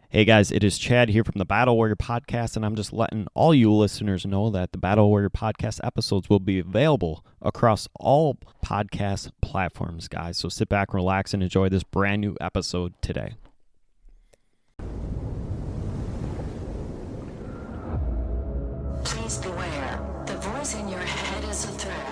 Hey guys, it is Chad here from the Battle Warrior Podcast, and I'm just letting all you listeners know that the Battle Warrior Podcast episodes will be available across all podcast platforms, guys. So sit back, relax, and enjoy this brand new episode today. Please beware. The voice in your head is a threat.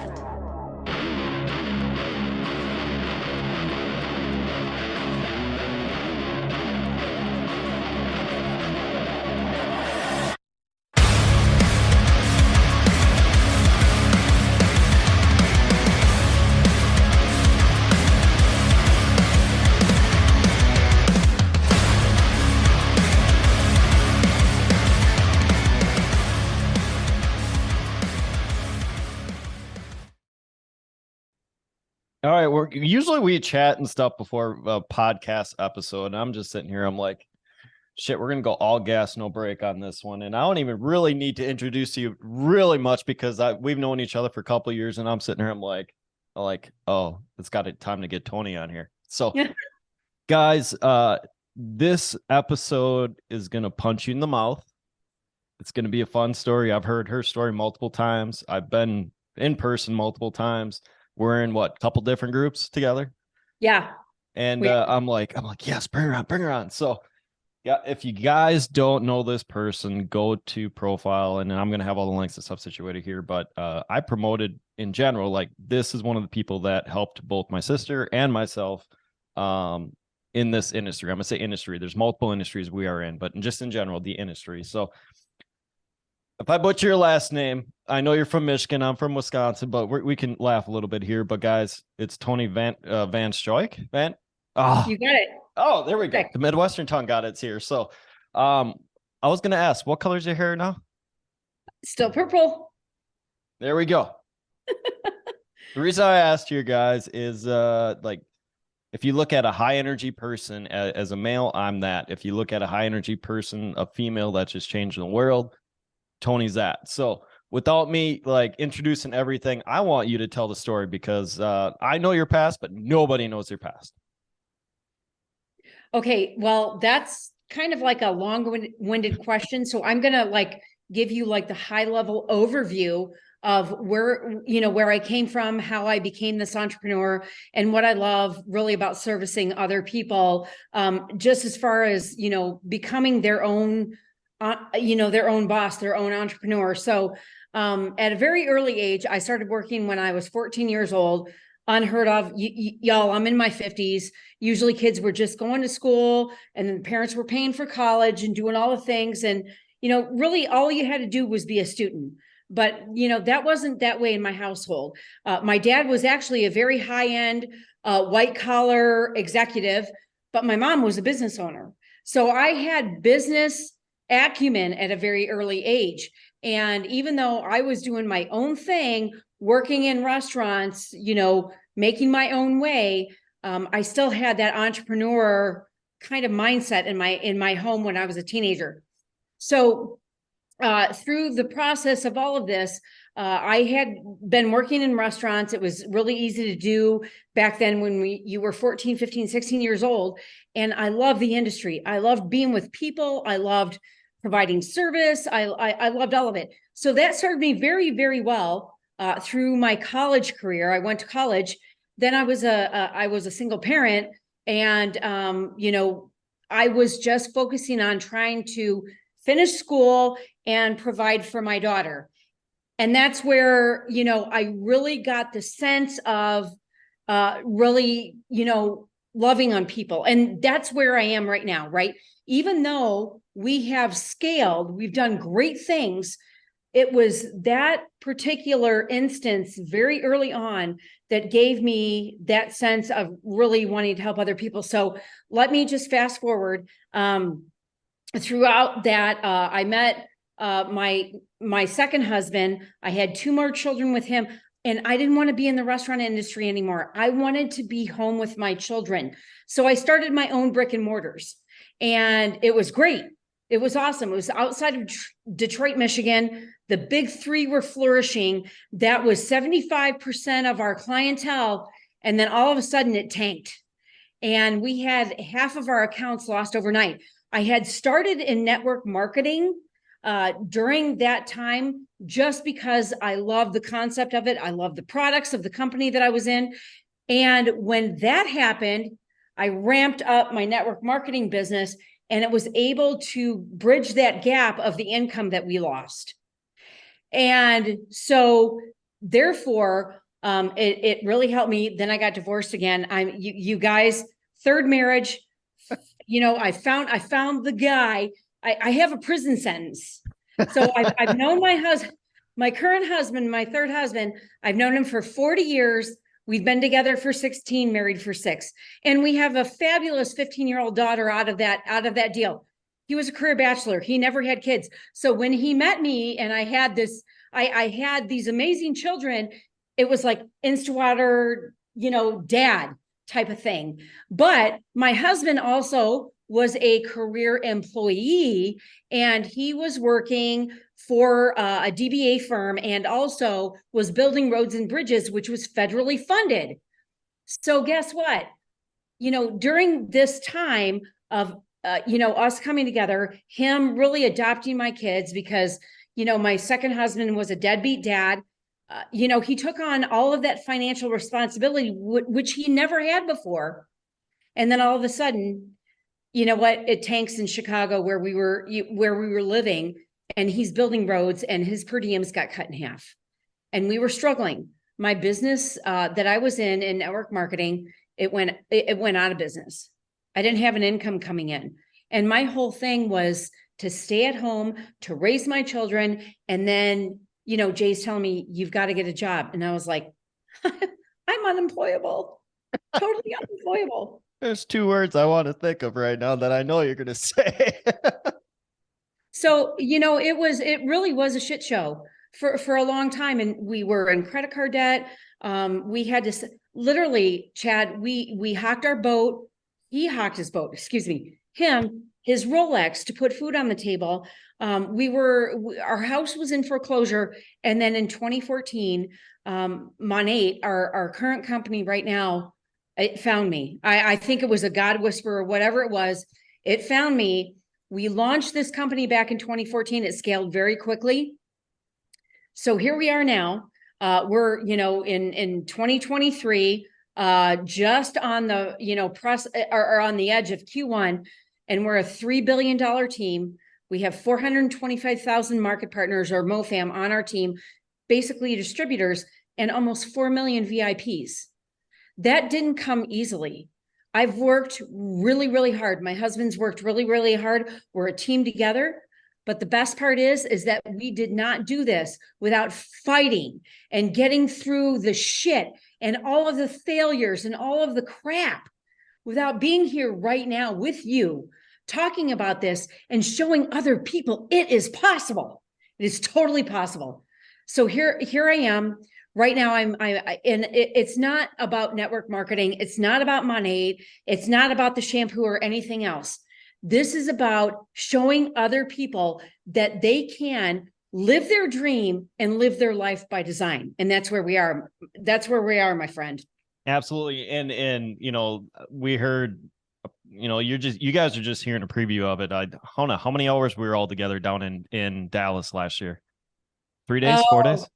All right, we chat and stuff before a podcast episode, and I'm just sitting here. I'm like, shit, we're gonna go all gas, no break on this one, and I don't even really need to introduce you really much because we've known each other for a couple of years, and I'm sitting here. I'm like, oh, it's got time to get Toni on here. So, guys, this episode is gonna punch you in the mouth. It's gonna be a fun story. I've heard her story multiple times. I've been in person multiple times. We're in a couple different groups together. Yeah. And I'm like, yes, bring her on. So yeah, if you guys don't know this person, go to profile, and I'm gonna have all the links and stuff situated here. But I promoted in general, like this is one of the people that helped both my sister and myself in this industry. I'm gonna say industry. There's multiple industries we are in, but just in general, the industry. So if I butcher your last name, I know you're from Michigan. I'm from Wisconsin, but we can laugh a little bit here. But guys, it's Toni Vanschoyck. You got it. Oh, there we go. The Midwestern tongue got it's here. So, I was gonna ask, what color's your hair now? Still purple. There we go. The reason I asked you guys is, if you look at a high energy person as a male, I'm that. If you look at a high energy person, a female that's just changing the world, Toni's that. So without me introducing everything, I want you to tell the story because I know your past, but nobody knows your past. Okay, well, that's kind of like a long-winded question. So I'm gonna give you the high-level overview of where I came from, how I became this entrepreneur, and what I love really about servicing other people, just as far as becoming their own their own boss, their own entrepreneur. So at a very early age, I started working when I was 14 years old. Unheard of. Y'all, I'm in my 50s. Usually kids were just going to school and then parents were paying for college and doing all the things. And, really all you had to do was be a student. But, that wasn't that way in my household. My dad was actually a very high-end, white collar executive, but my mom was a business owner. So I had business acumen at a very early age. And even though I was doing my own thing, working in restaurants, making my own way, I still had that entrepreneur kind of mindset in my home when I was a teenager. So through the process of all of this, I had been working in restaurants. It was really easy to do back then when you were 14, 15, 16 years old. And I loved the industry. I loved being with people. I loved providing service. I loved all of it. So that served me very, very well through my college career. I went to college. Then I was a single parent, and I was just focusing on trying to finish school and provide for my daughter. And that's where I really got the sense of really loving on people. And that's where I am right now, right? Even though we have scaled, we've done great things, it was that particular instance very early on that gave me that sense of really wanting to help other people. So let me just fast forward. Throughout that, I met my second husband. I had 2 more children with him. And I didn't want to be in the restaurant industry anymore. I wanted to be home with my children. So I started my own brick and mortars. And it was great. It was awesome. It was outside of Detroit, Michigan. The big 3 were flourishing. That was 75% of our clientele. And then all of a sudden it tanked. And we had half of our accounts lost overnight. I had started in network marketing during that time, just because I love the concept of it. I love the products of the company that I was in. And when that happened, I ramped up my network marketing business, and it was able to bridge that gap of the income that we lost. And so therefore, it really helped me. Then I got divorced again. You guys, third marriage, I found the guy. I have a prison sentence. So I've known my current husband, my third husband, I've known him for 40 years. We've been together for 16, married for 6. And we have a fabulous 15-year-old daughter out of that deal. He was a career bachelor. He never had kids. So when he met me and I had these amazing children, it was like Instawater, dad type of thing. But my husband also was a career employee, and he was working for a DBA firm, and also was building roads and bridges, which was federally funded. So guess what? During this time of, us coming together, him really adopting my kids, because, my second husband was a deadbeat dad. He took on all of that financial responsibility, which he never had before. And then all of a sudden, it tanks in Chicago where we were living, and he's building roads, and his per diems got cut in half. And we were struggling. My business that I was in network marketing, it went out of business. I didn't have an income coming in. And my whole thing was to stay at home, to raise my children. And then, Jay's telling me, you've got to get a job. And I was like, I'm unemployable, totally unemployable. There's 2 words I want to think of right now that I know you're going to say. So, it really was a shit show for a long time. And we were in credit card debt. We had to literally, Chad, we hocked our boat. He hocked his boat, his Rolex to put food on the table. Our house was in foreclosure. And then in 2014, Monate, our current company right now, it found me. I think it was a God whisperer, whatever it was. It found me. We launched this company back in 2014. It scaled very quickly. So here we are now. We're, in 2023, just on the, or on the edge of Q1, and we're a $3 billion team. We have 425,000 market partners, or MoFam, on our team, basically distributors, and almost 4 million VIPs. That didn't come easily. I've worked really, really hard. My husband's worked really, really hard. We're a team together. But the best part is that we did not do this without fighting and getting through the shit and all of the failures and all of the crap, without being here right now with you, talking about this and showing other people it is possible. It is totally possible. So here I am. Right now, it's not about network marketing. It's not about Monate. It's not about the shampoo or anything else. This is about showing other people that they can live their dream and live their life by design. And that's where we are. That's where we are, my friend. Absolutely. And we heard, you guys are just hearing a preview of it. I don't know how many hours we were all together down in Dallas last year. 3 days, 4 days?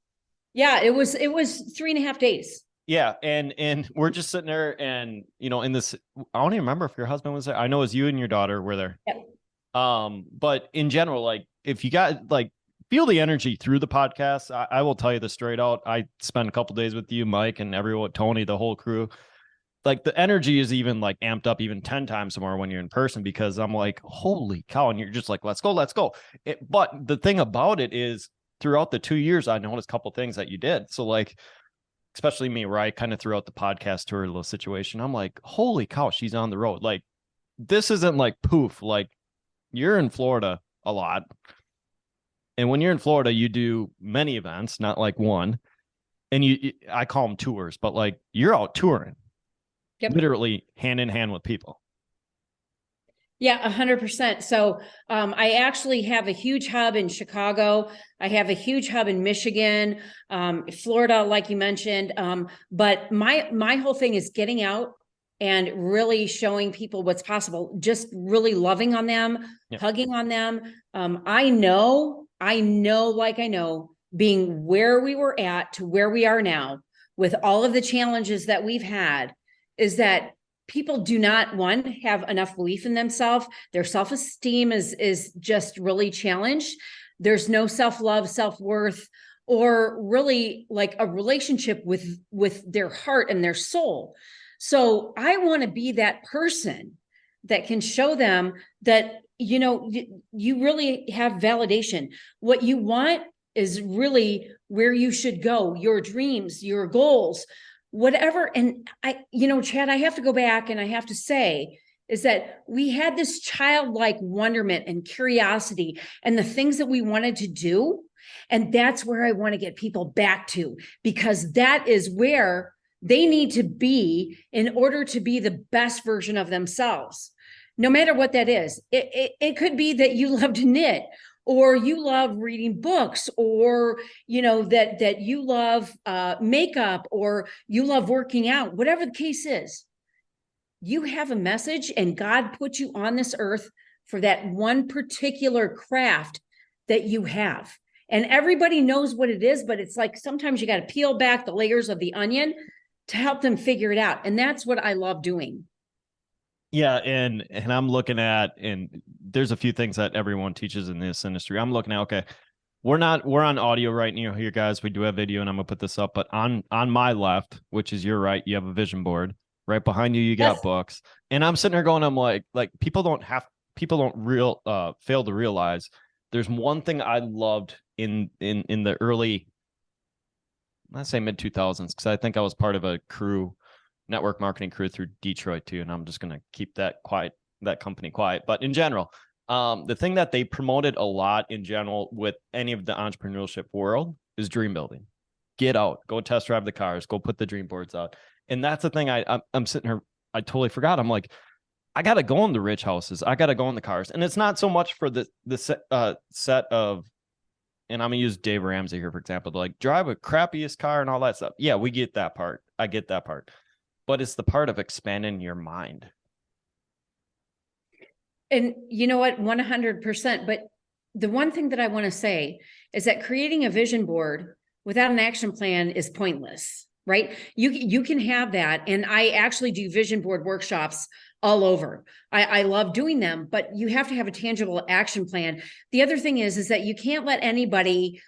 Yeah, it was 3.5 days. Yeah. And we're just sitting there and, in this, I don't even remember if your husband was there. I know it was you and your daughter were there. Yep. But in general, like, if you got feel the energy through the podcast, I will tell you this straight out. I spent a couple days with you, Mike, and everyone, Toni, the whole crew. Like, the energy is even amped up even 10 times more when you're in person, because I'm like, holy cow. And you're just like, let's go. But the thing about it is, throughout the 2 years, I noticed a couple things that you did. So especially me, where I kind of threw out the podcast tour little situation. I'm like, holy cow, she's on the road. Like, this isn't poof. Like, you're in Florida a lot. And when you're in Florida, you do many events, not one. And I call them tours, but you're out touring. Yep. Literally hand in hand with people. Yeah, 100%. So I actually have a huge hub in Chicago. I have a huge hub in Michigan, Florida, like you mentioned. But my whole thing is getting out and really showing people what's possible, just really loving on them, hugging on them. I know, being where we were at to where we are now with all of the challenges that we've had, is that people do not, one, have enough belief in themselves. Their self-esteem is just really challenged. There's no self-love, self-worth, or really like a relationship with their heart and their soul. So I want to be that person that can show them that, you really have validation. What you want is really where you should go, your dreams, your goals, whatever. And Chad, I have to go back and I have to say is that we had this childlike wonderment and curiosity and the things that we wanted to do. And that's where I want to get people back to, because that is where they need to be in order to be the best version of themselves. No matter what that is. It could be that you love to knit, or you love reading books, or that you love makeup, or you love working out. Whatever the case is, you have a message, and God put you on this earth for that one particular craft that you have. And everybody knows what it is, but it's like sometimes you got to peel back the layers of the onion to help them figure it out. And that's what I love doing. Yeah, and I'm looking at, and there's a few things that everyone teaches in this industry. I'm looking at, okay, we're on audio right now here, guys. We do have video, and I'm gonna put this up. But on my left, which is your right, you have a vision board. Right behind you, you got books. And I'm sitting there going, I'm like people don't fail to realize there's one thing I loved in the early, let's say mid 2000s, because I think I was part of a network marketing crew through Detroit too, and I'm just going to keep that company quiet. But in general, the thing that they promoted a lot in general with any of the entrepreneurship world is dream building. Get out, go test drive the cars, go put the dream boards out. And that's the thing I'm sitting here, I totally forgot. I'm like, I got to go in the rich houses. I got to go in the cars. And it's not so much for the set of, and I'm going to use Dave Ramsey here, for example, to like drive a crappiest car and all that stuff. Yeah, we get that part. I get that part. But it's the part of expanding your mind. And you know what? 100%. But the one thing that I want to say is that creating a vision board without an action plan is pointless, right? You can have that. And I actually do vision board workshops all over. I love doing them, but you have to have a tangible action plan. The other thing is that you can't let anybody,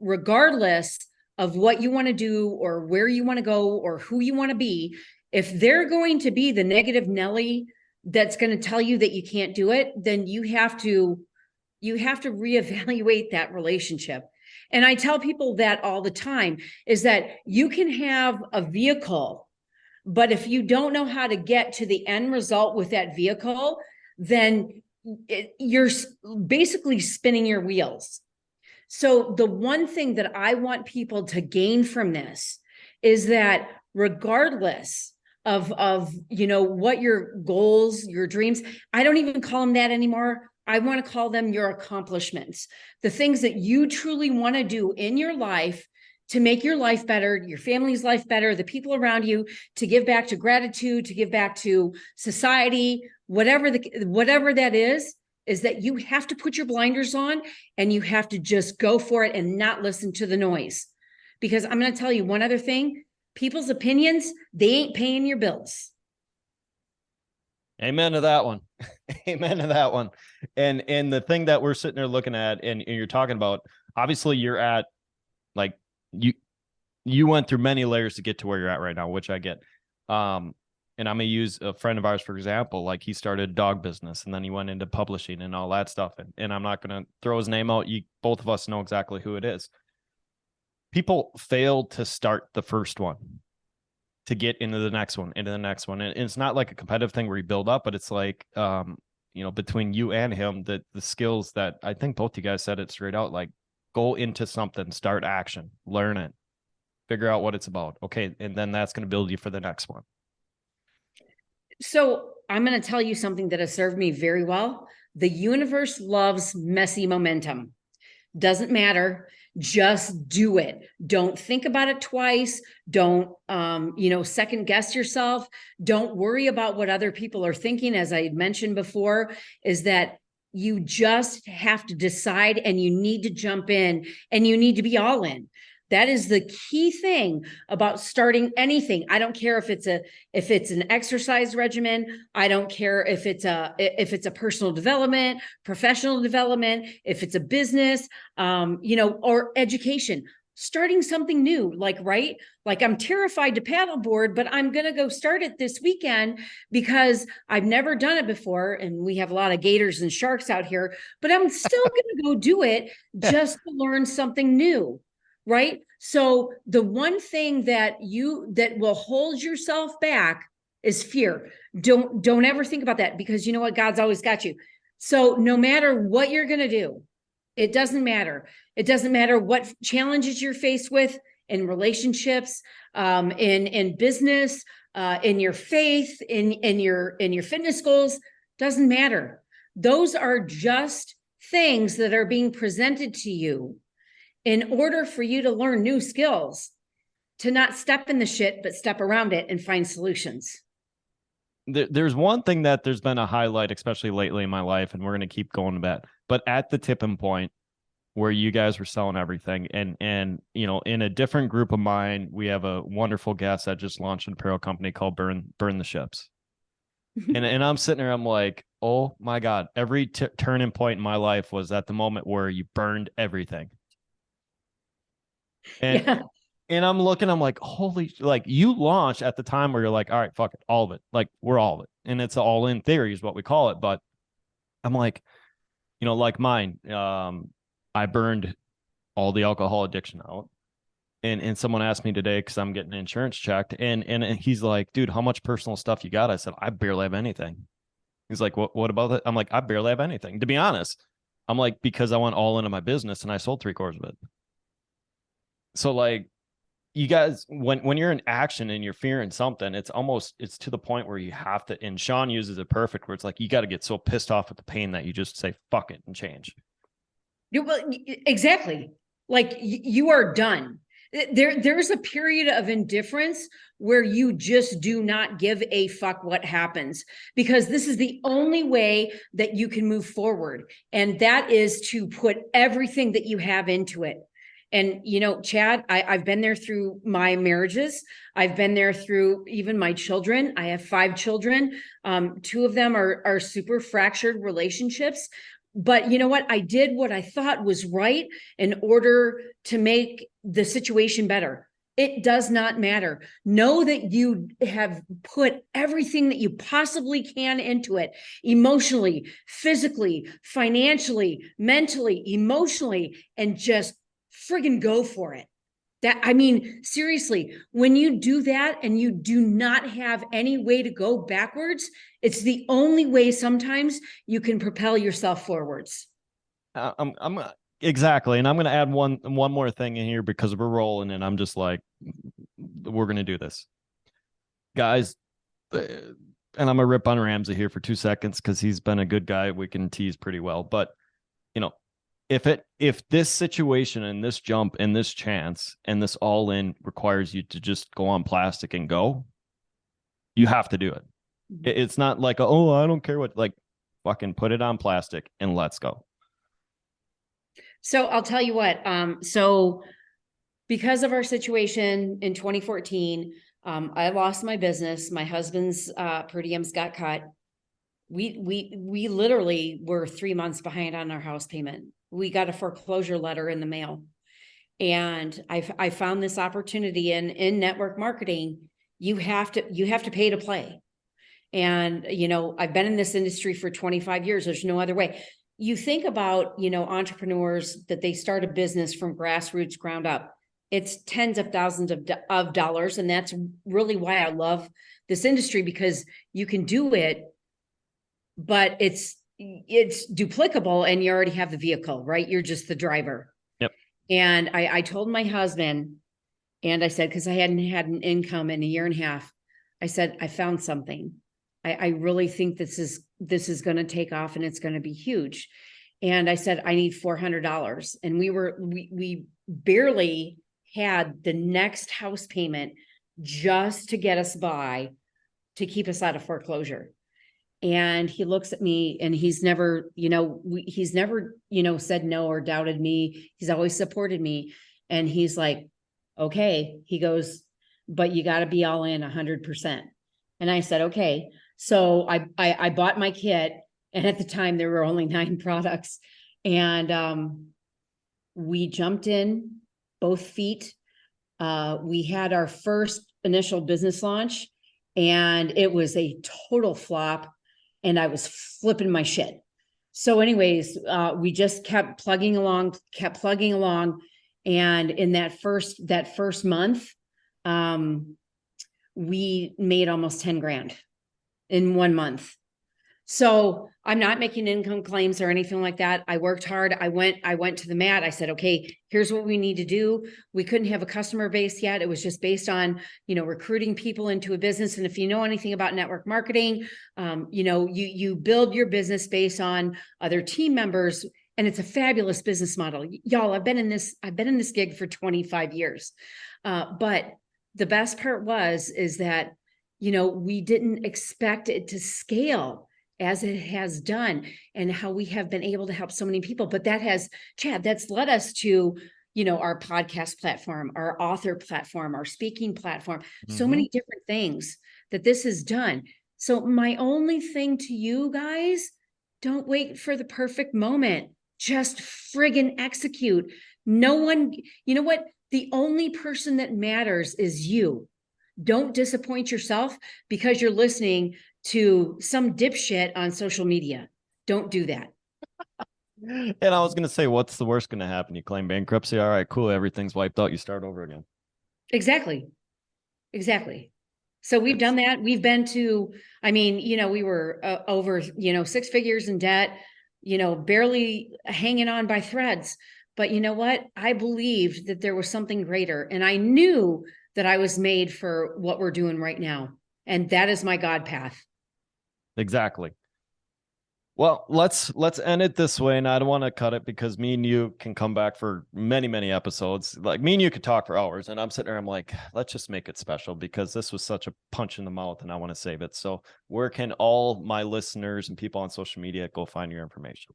regardless of what you want to do or where you want to go or who you want to be, if they're going to be the negative Nelly that's going to tell you that you can't do it, then you have to reevaluate that relationship. And I tell people that all the time, is that you can have a vehicle, but if you don't know how to get to the end result with that vehicle, then you're basically spinning your wheels. So the one thing that I want people to gain from this is that regardless of what your goals, your dreams, I don't even call them that anymore. I want to call them your accomplishments, the things that you truly want to do in your life to make your life better, your family's life better, the people around you, to give back to gratitude, to give back to society, whatever that is that you have to put your blinders on and you have to just go for it and not listen to the noise. Because I'm going to tell you one other thing, people's opinions, they ain't paying your bills. Amen to that one. Amen to that one. And the thing that we're sitting there looking at, and you're talking about, obviously you're at, like, you went through many layers to get to where you're at right now, which I get. And I'm going to use a friend of ours, for example, like he started a dog business and then he went into publishing and all that stuff. And I'm not going to throw his name out. Both of us know exactly who it is. People fail to start the first one to get into the next one, into the next one. And it's not like a competitive thing where you build up, but it's like, between you and him, the skills that I think both you guys said it straight out, like go into something, start action, learn it, figure out what it's about. Okay. And then that's going to build you for the next one. So I'm going to tell you something that has served me very well. The universe loves messy momentum. Doesn't matter. Just do it. Don't think about it twice. Don't, second guess yourself. Don't worry about what other people are thinking. As I mentioned before, is that you just have to decide, and you need to jump in, and you need to be all in. That is the key thing about starting anything. I don't care if it's an exercise regimen. I don't care if it's a personal development, professional development, if it's a business, or education. Starting something new, like I'm terrified to paddleboard, but I'm going to go start it this weekend because I've never done it before. And we have a lot of gators and sharks out here, but I'm still going to go do it just to learn something new. Right. So the one thing that will hold yourself back is fear. Don't ever think about that, because you know what? God's always got you. So no matter what you're going to do, it doesn't matter. It doesn't matter what challenges you're faced with in relationships, in business, in your faith, in your fitness goals. Doesn't matter. Those are just things that are being presented to you in order for you to learn new skills, to not step in the shit, but step around it and find solutions. There's one thing that there's been a highlight, especially lately in my life, and we're going to keep going to that. But at the tipping point where you guys were selling everything, and in a different group of mine, we have a wonderful guest that just launched an apparel company called Burn the Ships. and I'm sitting there, I'm like, oh my God, every turning point in my life was at the moment where you burned everything. And Yeah. And I'm looking, I'm like, holy, like you launched at the time where you're like, all right, fuck it, all of it. Like we're all of it. And it's all in theory is what we call it. But I'm like, like mine, I burned all the alcohol addiction out. And someone asked me today, because I'm getting insurance checked. And he's like, dude, how much personal stuff you got? I said, I barely have anything. He's like, what about that? I'm like, I barely have anything. To be honest, I'm like, because I went all into my business and I sold 3/4 of it. So like, you guys, when you're in action and you're fearing something, it's to the point where you have to, and Sean uses it perfect, where it's like, you got to get so pissed off at the pain that you just say, fuck it and change. Exactly. Like you are done. There's a period of indifference where you just do not give a fuck what happens, because this is the only way that you can move forward. And that is to put everything that you have into it. And, Chad, I've been there through my marriages. I've been there through even my children. I have 5 children. 2 of them are super fractured relationships. But you know what? I did what I thought was right in order to make the situation better. It does not matter. Know that you have put everything that you possibly can into it, emotionally, physically, financially, mentally, emotionally, and just friggin' go for it. Seriously, when you do that and you do not have any way to go backwards, it's the only way sometimes you can propel yourself forwards. I'm exactly. And I'm going to add one more thing in here, because we're rolling and I'm just like, we're going to do this, guys. And I'm going to rip on Ramsey here for 2 seconds, because he's been a good guy. We can tease pretty well, but if this situation and this jump and this chance and this all in requires you to just go on plastic and go, you have to do it. It's not like, oh, I don't care what, like, fucking put it on plastic and let's go. So I'll tell you what, so because of our situation in 2014, I lost my business. My husband's per diems got cut. We literally were 3 months behind on our house payment. We got a foreclosure letter in the mail, and I found this opportunity in network marketing. You have to pay to play. And, I've been in this industry for 25 years. There's no other way. You think about, entrepreneurs that they start a business from grassroots, ground up. It's tens of thousands of dollars. And that's really why I love this industry, because you can do it, but it's duplicable and you already have the vehicle, right? You're just the driver. Yep. And I told my husband, and I said, because I hadn't had an income in a year and a half, I said, I found something. I really think this is going to take off and it's going to be huge. And I said, I need $400. And we barely had the next house payment just to get us by, to keep us out of foreclosure. And he looks at me, and he's never, he's never, said no or doubted me. He's always supported me. And he's like, okay, he goes, but you got to be all in 100%. And I said, okay. So I bought my kit, and at the time there were only 9 products, and we jumped in both feet. We had our first initial business launch, and it was a total flop, and I was flipping my shit. So anyways, we just kept plugging along. And in that first month, we made almost 10 grand in 1 month. So I'm not making income claims or anything like that. I worked hard. I went to the mat. I said, okay, here's what we need to do. We couldn't have a customer base yet. It was just based on, recruiting people into a business. And if you know anything about network marketing, you build your business based on other team members, and it's a fabulous business model. Y'all, I've been in this gig for 25 years. But the best part is that, we didn't expect it to scale as it has done, and how we have been able to help so many people. But that's led us to, our podcast platform, our author platform, our speaking platform, so many different things that this has done. So my only thing to you guys, don't wait for the perfect moment. Just friggin' execute. No one, you know what? The only person that matters is you. Don't disappoint yourself because you're listening to some dipshit on social media. Don't do that. And I was going to say, what's the worst going to happen? You claim bankruptcy. All right, cool. Everything's wiped out. You start over again. Exactly. So we've done that. We've been to, we were over, 6 figures in debt, barely hanging on by threads. But you know what? I believed that there was something greater, and I knew that I was made for what we're doing right now. And that is my God path. Exactly. Well, let's end it this way, and I don't want to cut it because me and you can come back for many, many episodes. Like, me and you could talk for hours, and I'm sitting there, I'm like, let's just make it special because this was such a punch in the mouth, and I want to save it. So where can all my listeners and people on social media go find your information?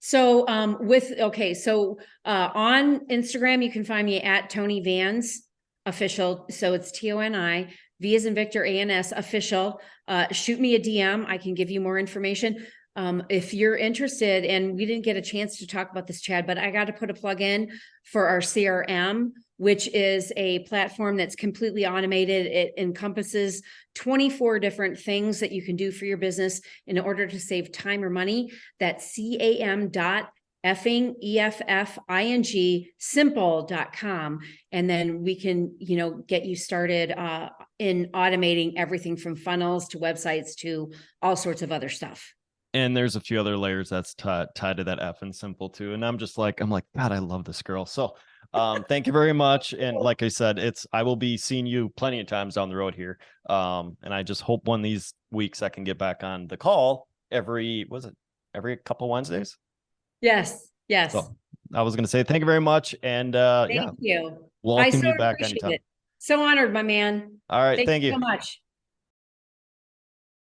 So on Instagram, you can find me at Toni Vans official. So it's TONI, V as in Victor, ANS official. Shoot me a DM. I can give you more information. If you're interested, and we didn't get a chance to talk about this, Chad, but I got to put a plug in for our CRM, which is a platform that's completely automated. It encompasses 24 different things that you can do for your business in order to save time or money. That's cam.effing, EFFING, simple.com. And then we can, get you started in automating everything from funnels to websites to all sorts of other stuff. And there's a few other layers that's tied to that F and simple too. And I'm like, God, I love this girl. So thank you very much. And like I said, I will be seeing you plenty of times down the road here. And I just hope one of these weeks I can get back on the call every couple Wednesdays? Yes. So I was going to say, thank you very much. And thank you. Welcome you back anytime. So honored, my man. All right. Thank you so much.